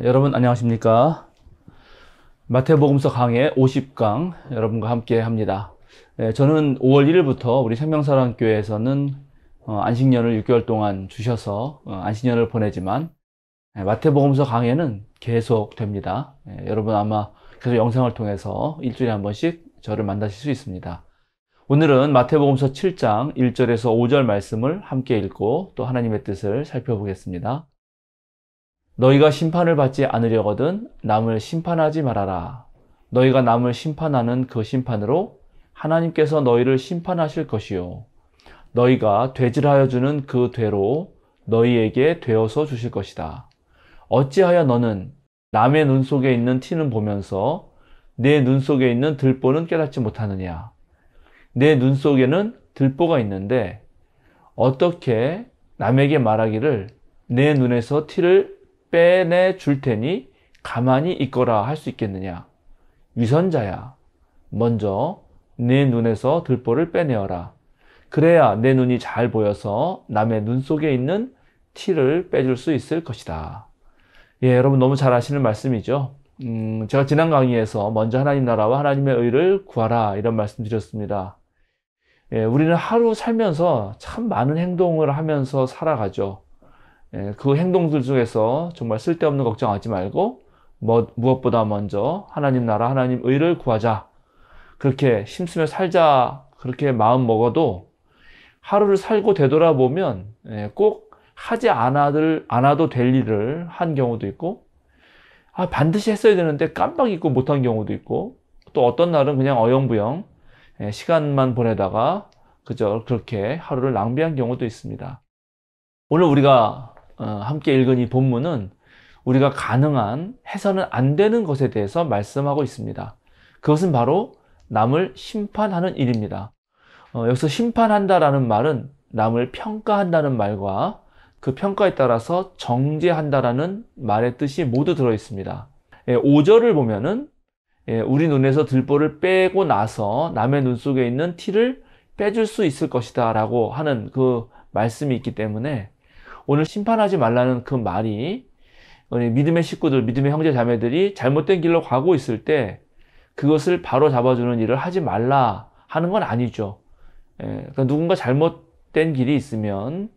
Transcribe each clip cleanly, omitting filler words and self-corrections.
여러분 안녕하십니까? 마태복음서 강해 50강 여러분과 함께 합니다. 저는 5월 1일부터 우리 생명사랑교회에서는 안식년을 6개월 동안 주셔서 안식년을 보내지만 마태복음서 강해는 계속 됩니다. 여러분 아마 계속 영상을 통해서 일주일에 한 번씩 저를 만나실 수 있습니다. 오늘은 마태복음서 7장 1절에서 5절 말씀을 함께 읽고 또 하나님의 뜻을 살펴보겠습니다. 너희가 심판을 받지 않으려거든 남을 심판하지 말아라. 너희가 남을 심판하는 그 심판으로 하나님께서 너희를 심판하실 것이요. 너희가 되질하여 주는 그 되로 너희에게 되어서 주실 것이다. 어찌하여 너는 남의 눈 속에 있는 티는 보면서 내 눈 속에 있는 들보는 깨닫지 못하느냐. 내 눈 속에는 들보가 있는데 어떻게 남에게 말하기를 내 눈에서 티를 빼내 줄 테니 가만히 있거라 할 수 있겠느냐. 위선자야, 먼저 내 눈에서 들보를 빼내어라. 그래야 내 눈이 잘 보여서 남의 눈 속에 있는 티를 빼줄 수 있을 것이다. 여러분 너무 잘 아시는 말씀이죠. 제가 지난 강의에서 먼저 하나님 나라와 하나님의 의를 구하라 이런 말씀 드렸습니다. 우리는 하루 살면서 참 많은 행동을 하면서 살아가죠. 그 행동들 중에서 정말 쓸데없는 걱정하지 말고 무엇보다 먼저 하나님 나라 하나님 의를 구하자, 그렇게 힘쓰며 살자, 그렇게 마음 먹어도 하루를 살고 되돌아보면 꼭 하지 않아도 될 일을 한 경우도 있고, 반드시 했어야 되는데 깜빡 잊고 못한 경우도 있고, 또 어떤 날은 그냥 어영부영 시간만 보내다가 그저 그렇게 하루를 낭비한 경우도 있습니다. 오늘 우리가 함께 읽은 이 본문은 우리가 가능한 해서는 안 되는 것에 대해서 말씀하고 있습니다. 그것은 바로 남을 심판하는 일입니다. 여기서 심판한다라는 말은 남을 평가한다는 말과 그 평가에 따라서 정죄한다라는 말의 뜻이 모두 들어 있습니다. 5절을 보면은 우리 눈에서 들보를 빼고 나서 남의 눈 속에 있는 티를 빼줄 수 있을 것이다 라고 하는 그 말씀이 있기 때문에 오늘 심판하지 말라는 그 말이 우리 믿음의 식구들, 믿음의 형제 자매들이 잘못된 길로 가고 있을 때 그것을 바로 잡아주는 일을 하지 말라 하는 건 아니죠. 그러니까 누군가 잘못된 길이 있으면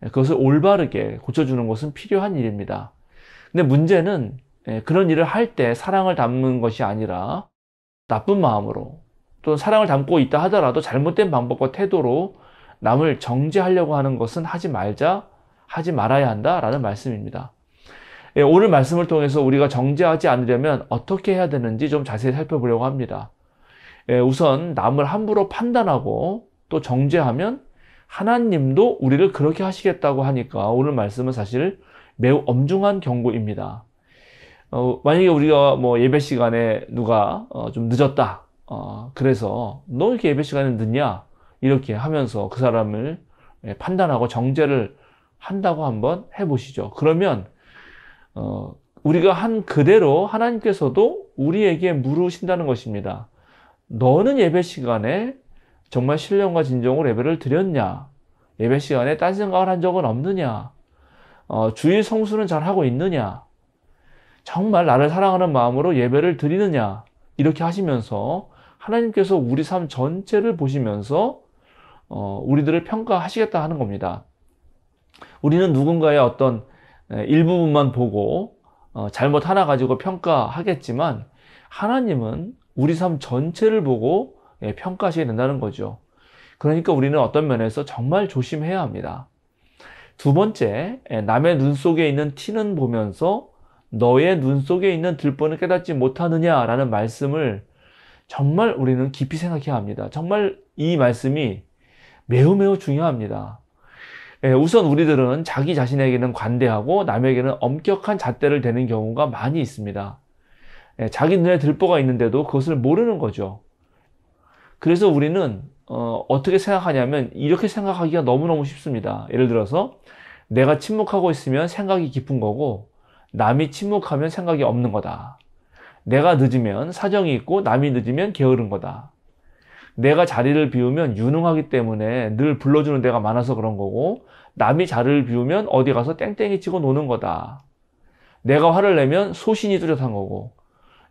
그것을 올바르게 고쳐주는 것은 필요한 일입니다. 근데 문제는 그런 일을 할 때 사랑을 담는 것이 아니라 나쁜 마음으로, 또 사랑을 담고 있다 하더라도 잘못된 방법과 태도로 남을 정죄하려고 하는 것은 하지 말아야 한다라는 말씀입니다. 오늘 말씀을 통해서 우리가 정죄하지 않으려면 어떻게 해야 되는지 좀 자세히 살펴보려고 합니다. 우선 남을 함부로 판단하고 또 정죄하면 하나님도 우리를 그렇게 하시겠다고 하니까 오늘 말씀은 사실 매우 엄중한 경고입니다. 만약에 우리가 예배 시간에 누가 좀 늦었다. 그래서 너 이렇게 예배 시간에 늦냐? 이렇게 하면서 그 사람을 판단하고 정죄를 한다고 한번 해보시죠. 그러면 우리가 한 그대로 하나님께서도 우리에게 물으신다는 것입니다. 너는 예배 시간에 정말 신령과 진정으로 예배를 드렸냐? 예배 시간에 딴 생각을 한 적은 없느냐? 주일 성수는 잘하고 있느냐? 정말 나를 사랑하는 마음으로 예배를 드리느냐? 이렇게 하시면서 하나님께서 우리 삶 전체를 보시면서 우리들을 평가하시겠다 하는 겁니다. 우리는 누군가의 어떤 일부분만 보고 잘못 하나 가지고 평가하겠지만 하나님은 우리 삶 전체를 보고 평가하시게 된다는 거죠. 그러니까 우리는 어떤 면에서 정말 조심해야 합니다. 두 번째, 남의 눈 속에 있는 티는 보면서 너의 눈 속에 있는 들보는 깨닫지 못하느냐라는 말씀을 정말 우리는 깊이 생각해야 합니다. 정말 이 말씀이 매우 매우 중요합니다. 우선 우리들은 자기 자신에게는 관대하고 남에게는 엄격한 잣대를 대는 경우가 많이 있습니다. 자기 눈에 들보가 있는데도 그것을 모르는 거죠. 그래서 우리는 어떻게 생각하냐면 이렇게 생각하기가 너무너무 쉽습니다. 예를 들어서 내가 침묵하고 있으면 생각이 깊은 거고 남이 침묵하면 생각이 없는 거다. 내가 늦으면 사정이 있고 남이 늦으면 게으른 거다. 내가 자리를 비우면 유능하기 때문에 늘 불러주는 데가 많아서 그런 거고 남이 자리를 비우면 어디 가서 땡땡이 치고 노는 거다. 내가 화를 내면 소신이 뚜렷한 거고,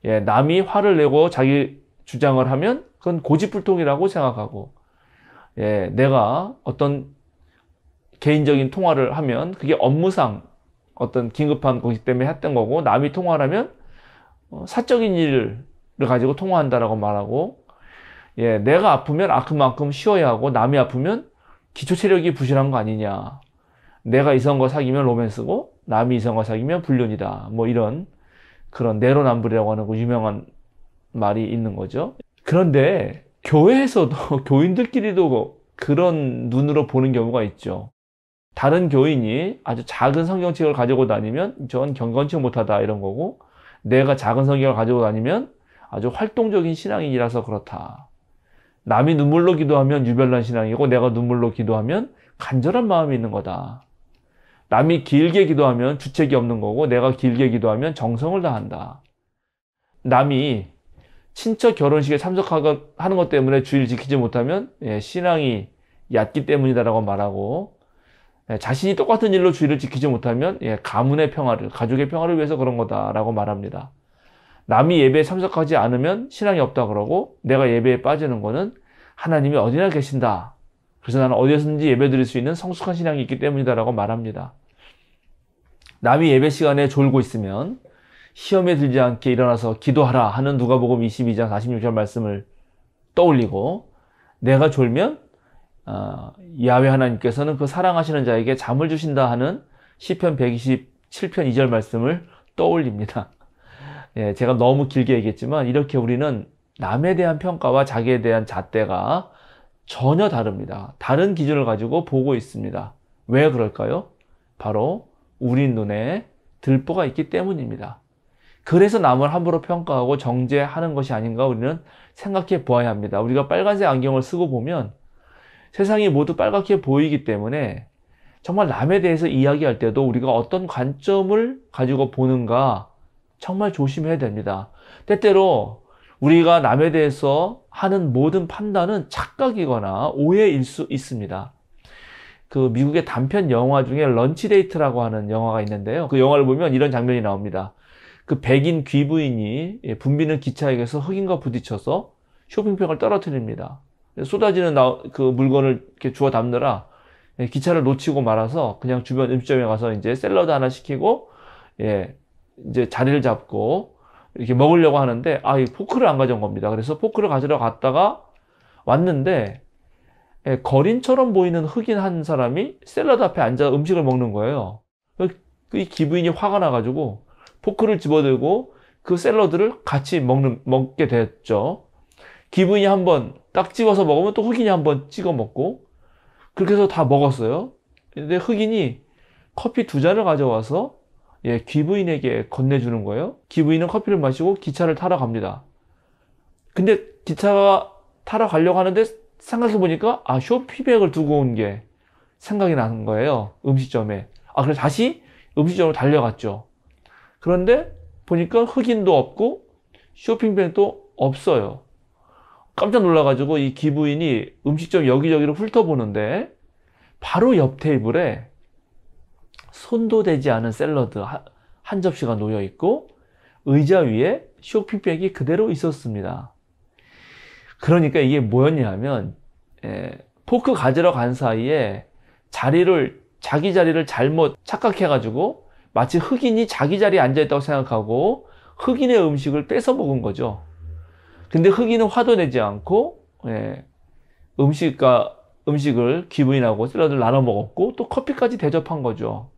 남이 화를 내고 자기 주장을 하면 그건 고집불통이라고 생각하고, 내가 어떤 개인적인 통화를 하면 그게 업무상 어떤 긴급한 것이기 때문에 했던 거고, 남이 통화를 하면 사적인 일을 가지고 통화한다라고 말하고, 내가 아프면 그만큼 쉬어야 하고, 남이 아프면 기초 체력이 부실한 거 아니냐. 내가 이성과 사귀면 로맨스고, 남이 이성과 사귀면 불륜이다. 뭐 이런 그런 내로남불이라고 하는 그 유명한 말이 있는 거죠. 그런데 교회에서도 교인들끼리도 그런 눈으로 보는 경우가 있죠. 다른 교인이 아주 작은 성경책을 가지고 다니면 전 경건치 못하다 이런 거고, 내가 작은 성경을 가지고 다니면 아주 활동적인 신앙인이라서 그렇다. 남이 눈물로 기도하면 유별난 신앙이고, 내가 눈물로 기도하면 간절한 마음이 있는 거다. 남이 길게 기도하면 주책이 없는 거고, 내가 길게 기도하면 정성을 다한다. 남이 친척 결혼식에 참석하는 것 때문에 주의를 지키지 못하면 신앙이 얕기 때문이다라고 말하고, 자신이 똑같은 일로 주의를 지키지 못하면 가문의 평화를, 가족의 평화를 위해서 그런 거다라고 말합니다. 남이 예배에 참석하지 않으면 신앙이 없다 그러고, 내가 예배에 빠지는 거는 하나님이 어디나 계신다. 그래서 나는 어디서든지 예배 드릴 수 있는 성숙한 신앙이 있기 때문이다라고 말합니다. 남이 예배 시간에 졸고 있으면 시험에 들지 않게 일어나서 기도하라 하는 누가복음 22장 46절 말씀을 떠올리고, 내가 졸면 야훼 하나님께서는 그 사랑하시는 자에게 잠을 주신다 하는 시편 127편 2절 말씀을 떠올립니다. 제가 너무 길게 얘기했지만, 이렇게 우리는 남에 대한 평가와 자기에 대한 잣대가 전혀 다릅니다. 다른 기준을 가지고 보고 있습니다. 왜 그럴까요? 바로 우리 눈에 들보가 있기 때문입니다. 그래서 남을 함부로 평가하고 정죄하는 것이 아닌가 우리는 생각해 보아야 합니다. 우리가 빨간색 안경을 쓰고 보면 세상이 모두 빨갛게 보이기 때문에 정말 남에 대해서 이야기할 때도 우리가 어떤 관점을 가지고 보는가 정말 조심해야 됩니다. 때때로 우리가 남에 대해서 하는 모든 판단은 착각이거나 오해일 수 있습니다. 그 미국의 단편 영화 중에 런치데이트라고 하는 영화가 있는데요. 그 영화를 보면 이런 장면이 나옵니다. 그 백인 귀부인이 붐비는 기차역에서 흑인과 부딪혀서 쇼핑백을 떨어뜨립니다. 쏟아지는 그 물건을 이렇게 주워 담느라 기차를 놓치고 말아서 그냥 주변 음식점에 가서 이제 샐러드 하나 시키고, 이제 자리를 잡고 이렇게 먹으려고 하는데, 이 포크를 안 가져온 겁니다. 그래서 포크를 가지러 갔다가 왔는데, 거린처럼 보이는 흑인 한 사람이 샐러드 앞에 앉아 음식을 먹는 거예요. 이 기부인이 화가 나가지고 포크를 집어들고 그 샐러드를 같이 먹게 됐죠. 기부인이 한번 딱 찍어서 먹으면 또 흑인이 한번 찍어 먹고, 그렇게 해서 다 먹었어요. 근데 흑인이 커피 2잔을 가져와서 기부인에게 건네주는 거예요. 기부인은 커피를 마시고 기차를 타러 갑니다. 근데 기차가 타러 가려고 하는데 생각해보니까 쇼핑백을 두고 온 게 생각이 나는 거예요. 음식점에. 그래서 다시 음식점으로 달려갔죠. 그런데 보니까 흑인도 없고 쇼핑백도 없어요. 깜짝 놀라가지고 이 기부인이 음식점 여기저기를 훑어보는데, 바로 옆 테이블에 손도 대지 않은 샐러드 한 접시가 놓여 있고, 의자 위에 쇼핑백이 그대로 있었습니다. 그러니까 이게 뭐였냐 하면, 포크 가지러 간 사이에 자기 자리를 잘못 착각해가지고 마치 흑인이 자기 자리에 앉아있다고 생각하고 흑인의 음식을 뺏어 먹은 거죠. 근데 흑인은 화도 내지 않고 음식을 기부인하고 샐러드를 나눠 먹었고, 또 커피까지 대접한 거죠.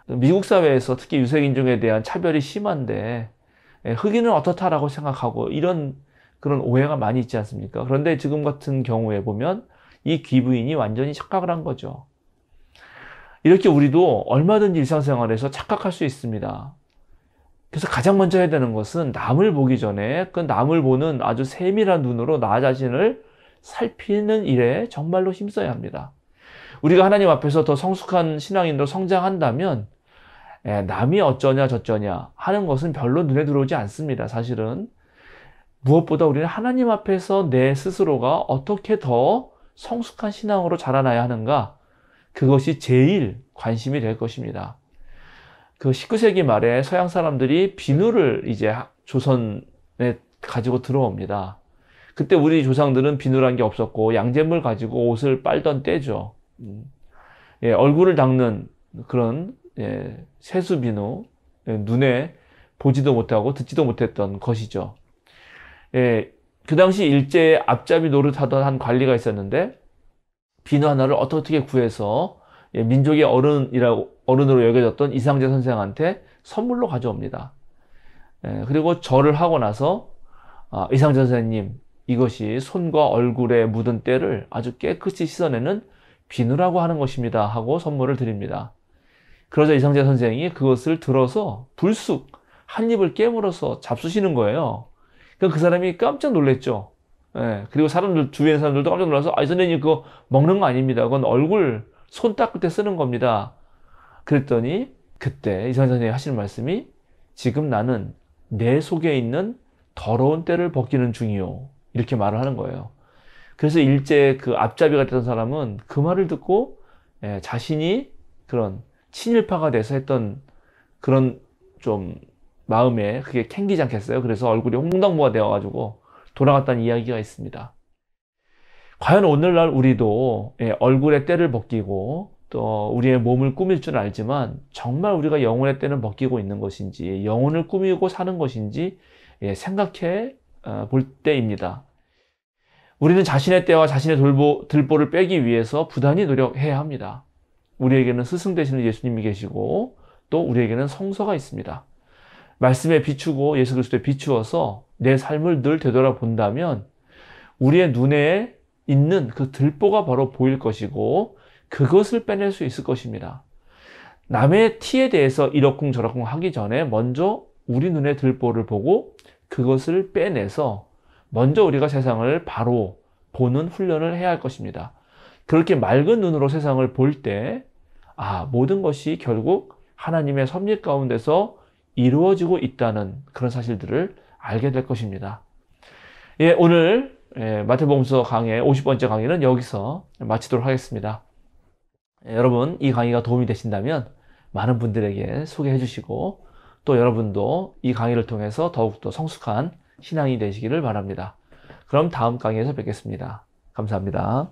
미국 사회에서 특히 유색인종에 대한 차별이 심한데 흑인은 어떻다라고 생각하고, 이런 그런 오해가 많이 있지 않습니까? 그런데 지금 같은 경우에 보면 이 기부인이 완전히 착각을 한 거죠. 이렇게 우리도 얼마든지 일상생활에서 착각할 수 있습니다. 그래서 가장 먼저 해야 되는 것은 남을 보기 전에 그 남을 보는 아주 세밀한 눈으로 나 자신을 살피는 일에 정말로 힘써야 합니다. 우리가 하나님 앞에서 더 성숙한 신앙인으로 성장한다면 남이 어쩌냐 저쩌냐 하는 것은 별로 눈에 들어오지 않습니다. 사실은 무엇보다 우리는 하나님 앞에서 내 스스로가 어떻게 더 성숙한 신앙으로 자라나야 하는가, 그것이 제일 관심이 될 것입니다. 그 19세기 말에 서양 사람들이 비누를 이제 조선에 가지고 들어옵니다. 그때 우리 조상들은 비누란 게 없었고 양잿물 가지고 옷을 빨던 때죠. 예, 얼굴을 닦는 그런 세수 비누, 눈에 보지도 못하고 듣지도 못했던 것이죠. 예, 그 당시 일제에 앞잡이 노릇하던 한 관리가 있었는데 비누 하나를 어떻게 구해서 민족의 어른으로 여겨졌던 이상재 선생한테 선물로 가져옵니다. 그리고 절을 하고 나서 이상재 선생님, 이것이 손과 얼굴에 묻은 때를 아주 깨끗이 씻어내는 비누라고 하는 것입니다 하고 선물을 드립니다. 그러자 이상재 선생이 그것을 들어서 불쑥 한 입을 깨물어서 잡수시는 거예요. 그 사람이 깜짝 놀랐죠. 그리고 주위에 있는 사람들도 깜짝 놀라서 이 선생님 그거 먹는 거 아닙니다. 그건 얼굴 손 닦을 때 쓰는 겁니다. 그랬더니 그때 이상재 선생님이 하시는 말씀이 지금 나는 내 속에 있는 더러운 때를 벗기는 중이요. 이렇게 말을 하는 거예요. 그래서 일제 그 앞잡이가 됐던 사람은 그 말을 듣고 자신이 그런 친일파가 돼서 했던 그런 좀 마음에 그게 캥기지 않겠어요? 그래서 얼굴이 홍당무가 되어가지고 돌아갔다는 이야기가 있습니다. 과연 오늘날 우리도 얼굴의 때를 벗기고 또 우리의 몸을 꾸밀 줄 알지만 정말 우리가 영혼의 때는 벗기고 있는 것인지 영혼을 꾸미고 사는 것인지 생각해 볼 때입니다. 우리는 자신의 때와 자신의 들보를 빼기 위해서 부단히 노력해야 합니다. 우리에게는 스승 되시는 예수님이 계시고 또 우리에게는 성서가 있습니다. 말씀에 비추고 예수 그리스도에 비추어서 내 삶을 늘 되돌아본다면 우리의 눈에 있는 그 들보가 바로 보일 것이고 그것을 빼낼 수 있을 것입니다. 남의 티에 대해서 이러쿵저러쿵 하기 전에 먼저 우리 눈의 들보를 보고 그것을 빼내서 먼저 우리가 세상을 바로 보는 훈련을 해야 할 것입니다. 그렇게 맑은 눈으로 세상을 볼 때, 모든 것이 결국 하나님의 섭리 가운데서 이루어지고 있다는 그런 사실들을 알게 될 것입니다. 오늘 마태복음서 강의 50번째 강의는 여기서 마치도록 하겠습니다. 여러분, 이 강의가 도움이 되신다면 많은 분들에게 소개해 주시고 또 여러분도 이 강의를 통해서 더욱더 성숙한 신앙이 되시기를 바랍니다. 그럼 다음 강의에서 뵙겠습니다. 감사합니다.